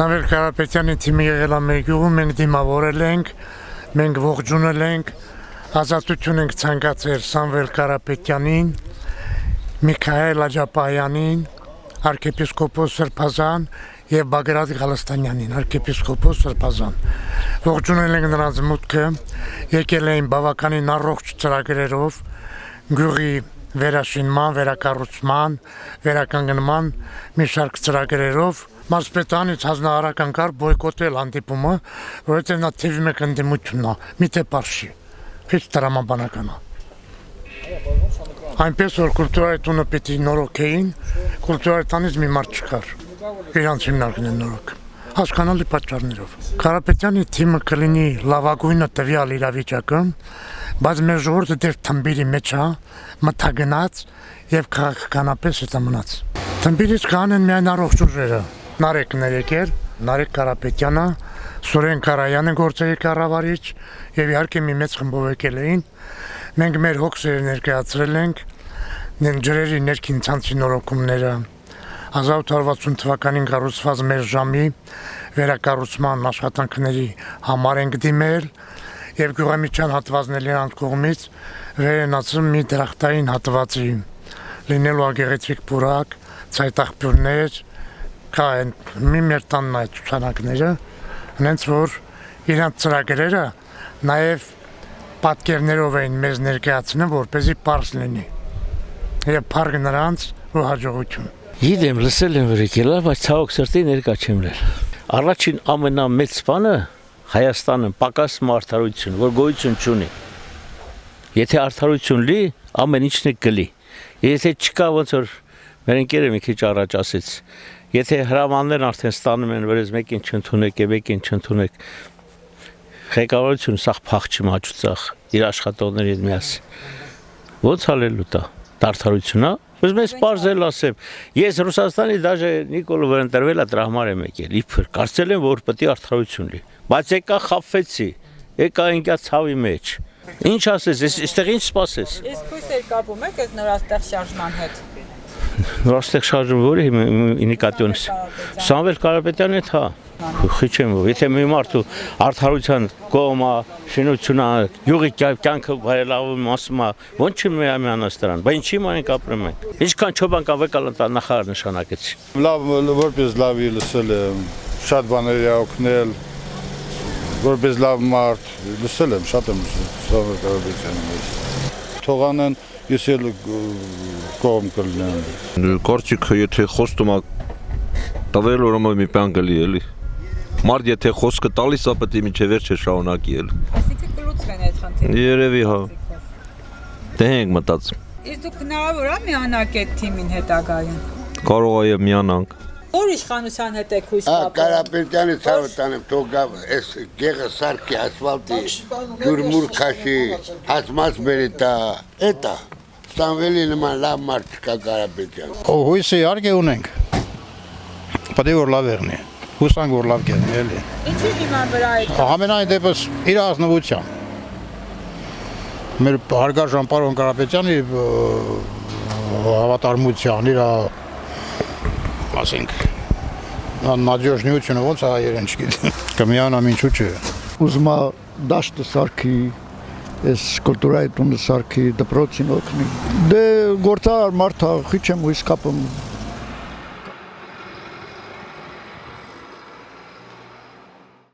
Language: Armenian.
Սամվել Կարապետյանի թիմի եղել է մեր գյուղում, մենք դիմավորել ենք, մենք ողջունել ենք, ազատություն ենք ցանկացել Սամվել Կարապետյանին, Միքայել Աջապահյանին, arciepiskopos Սրբազան եւ Բագրատ Ղալստանյանին, arciepiskopos Սրբազան։ Ողջունել ենք նրանց մուտքը, եկել էին բավականին առողջ ծրագրերով, գյուղի վերաշինման, վերակառուցման, վերականգնման մի շարք ծրագրերով Մարզպետանից հանձնարարական կար բոյկոտել հանդիպումը, որովհետև նա թիվի մեկ ընդդիմությունն է, միթե պարշի, քիչ տրամաբանական է։ Այնպես որ կուլտուրայի տունը պիտի նորոգեին, կուլտուրայի տանից մի մարդ չկար, իրանց հիմնարկն են նորոգ, հասկանալի պատճառներով։ Կարապետյանի թիմը կլինի լավագույնը տվյալ իրավիճակը, բայց մեր ժողովուրդը դեռ թմբիրի մեջ է, մթագնաց եւ քաղաքականապես հետա մնաց։ Թմբիրից կանեն միայն առողջ ուժերը։ Նարեկն էր եկել, Նարեկ Կարապետյանը, Սուրեն Կարայանը գործերի կառավարիչ եւ իհարկե մի մեծ խմբով եկել էին։ Մենք մեր հոգսերը ներկայացրել ենք, ջրերի ներքին ցանցի նորոգումները, 1860 թվականին կառուցված մեր ժամի վերակառուցման աշխատանքների համար ենք դիմել եւ գյուղամիջյան հատվածների անց կողմից վերենացում մի դրախտային հատվածի լինելու ագեղեցիկ պուրակ, ցայտաղբյուրներ, կա մի մեր տանն այդ ցուցանակները, հենց որ իրանց ծրագրերը նաեւ պատկերներով էին մեզ ներկայացնում, որպեսզի պարզ լինի եւ փառք նրանց ու հաջողություն։ Գիտեմ, լսել եմ որ եկել, բայց ցավոք սրտի ներկա չեմ լել։ Առաջին ամենամեծ բանը Հայաստանը պակաս արդարություն, որ գոյություն չունի։ Եթե արդարություն լի, ամեն ինչն է գլի։ Եթե չկա ոնց որ մեր ընկերը մի քիչ առաջ ասեց, եթե հրամաններն արդեն ստանում են, որից մեկին չընդունեք, մեկին չընդունեք, ղեկավարությունը սաղ փախ չմաճուծախ իր աշխատողների հետ միասին։ Ոնց ալելու դա։ Արդարություն է։ Բայց մեզ պարզել ասեմ, ես Ռուսաստանի դաժե Նիկոլը որ ընտրվել է դրա համար եմ եկել, իբր կարծել եմ որ պետք է արդարություն լի։ Բայց եկա խափվեցի, եկա ինքա ցավի մեջ։ Ինչ ասես, այստեղ ինչ սպասես։ Իսկ քույսեր կապում եք այս նորաստեղ շարժման հետ։ Նորաստեղ շարժումը որի ինդիկատիոնից։ Սամվել Կարապետյանի հետ, հա։ Խիչեմ, եթե մի մարդու արդարության կողմը, շինությունն է, յուղի կյանքը բարելավում ասում է, ոնց չի միանաս դրան, բայց ինչի մանենք ապրում ենք։ Ինչքան չոբան կան վեկալանտա նախարար նշանակեցի։ Լավ, որպես լավի լսել եմ, շատ բաներ է օգնել, որպես լավ մարդ, լսել եմ, շատ եմ լսել, Սամվել Կարապետյանի։ Թողանեն ես էլ կողմ կլինեմ։ Կարծիքը եթե խոստում է տվել ուրեմն մի բան գլի էլի։ Մարդ եթե խոսքը տալիս է պետք է մինչև վերջը շարունակի էլ։ Այսինքն կլուծվեն այդ խնդիրը։ Երևի հա։ Դե ենք մտածում։ Իսկ դուք հնարավոր է միանաք այդ թիմին հետագայում։ Կարող է եւ միանանք։ Որ իշխանության հետ եք հույս կապել։ Կարապետյանի ցավը տանեմ, թող գա այս գեղը սարքի ասֆալտի, ջուրմուր քաշի, հացմաց բերի տա, էտա։ Սամվելի նման լավ մարդ չկա Կարապետյան։ Հույսը իհարկե ունենք։ Պետք է որ լավ եղնի։ Հուսանք որ լավ կերնի էլի։ Ինչի հիման վրա եք։ Ամենայն դեպս իր ազնվության։ Մեր հարգարժան պարոն Կարապետյանի հավատարմության, իր ասենք նադյոժնիությունը ոնց է երեն չգիտեմ։ Կմիանամ ինչու՞ չէ։ Ուզում է դաշտը սարքի, այս կուլտուրայի տունը սարքի, դպրոցին օգնի։ Դե գործար մարդ է, խիչ եմ հույս կապում։